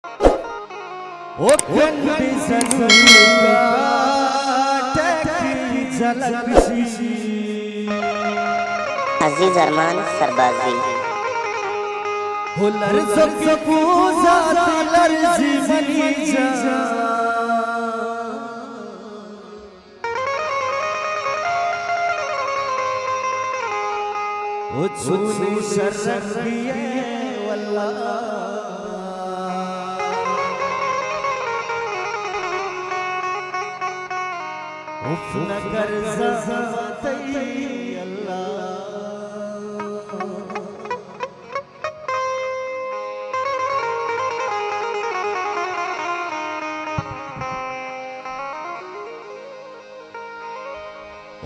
ओ condition झलक सी अजीज अरमान सरबाजी हुलर सब पूजा दिलर जीवनी जा ओ छूनी शर्फिए वल्लाह उफ नगर ज़मातई अल्लाह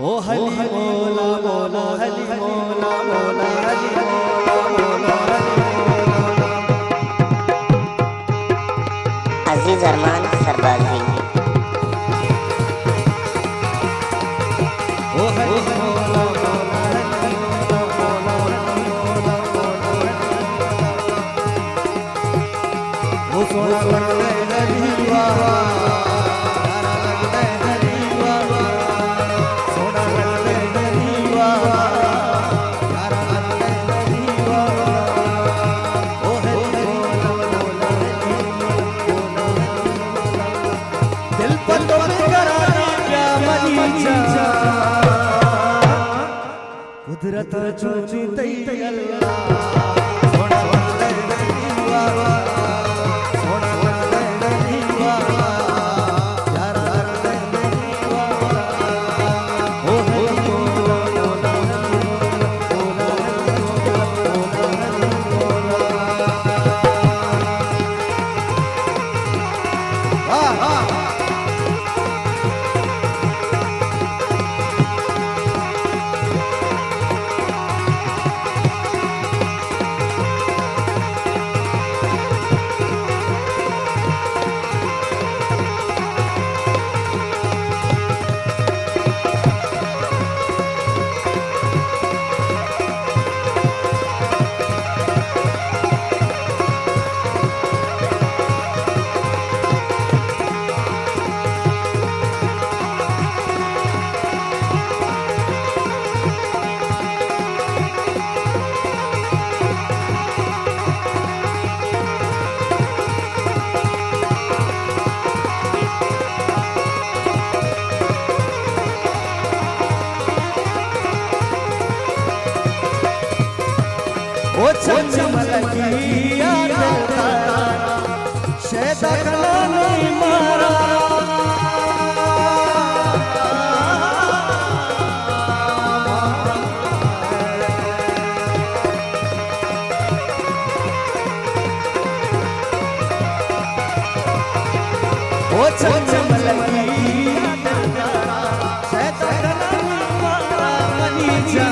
ओ हली मौला मौला हली मौला मौला हली मौला मौला अजीज अरमान सरबाजी ओ हली मौला मौला हली मौला मौला ओ सोना लगता है हलीवा कुदरत चूची तई अल्लाह सोना वंदे दीवा सोना वंदे दीवा यारा वंदे दीवा ओ हली मौला मौला मौला वाह वाह ओ चमलकिया दिलता शैतान नहीं मारा ओ चमलकिया दिलता शैतान नहीं मारा मनी जा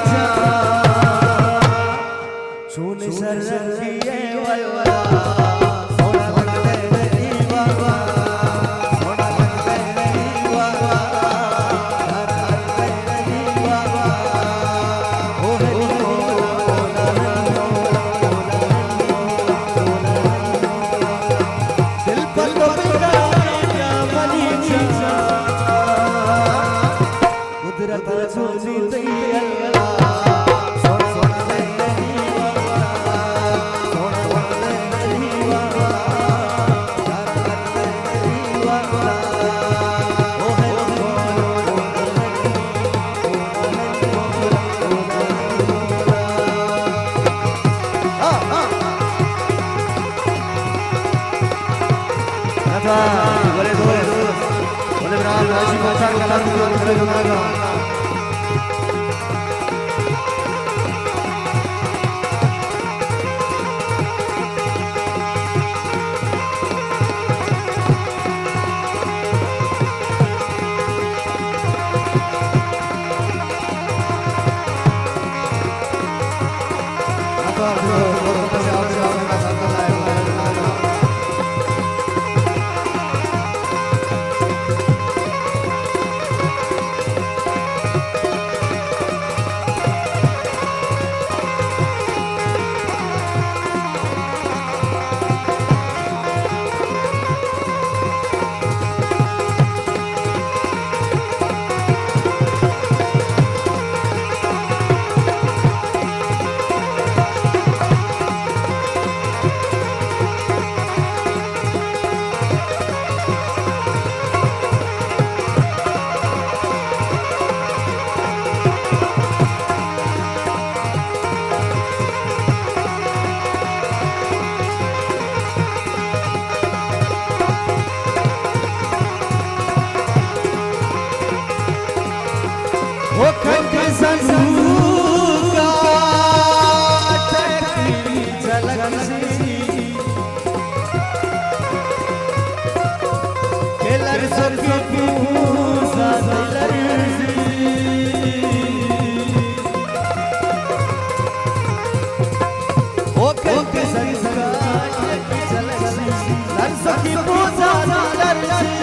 छूनी शर्फिए वल्ला सोना वंदे दीवा सोना वंदे दीवा यारा वंदे दीवा ओ हली मौला मौला दिल पर तो क्या मनी जा कुदरत छूनी तई अल्लाह बोले बोले ब्राह्मण राशि पचार कला खड़े होगा सरसों की पूजा लरसी ओके संस्कार सरसों की पूजा लरसी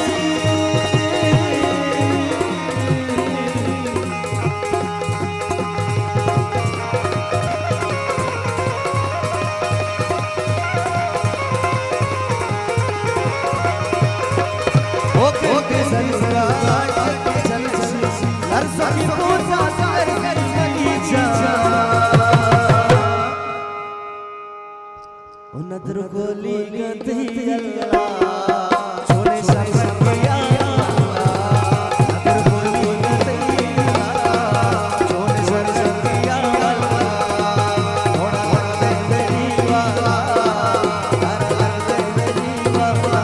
ओके संस्कार सरसों की पूजा नदर गोली गती छोड़े सफर किया नदर गोली गती छोड़े सफर किया थोड़ा दे मेरी बाबा दे मेरी बाबा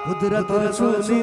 कुदरत छूती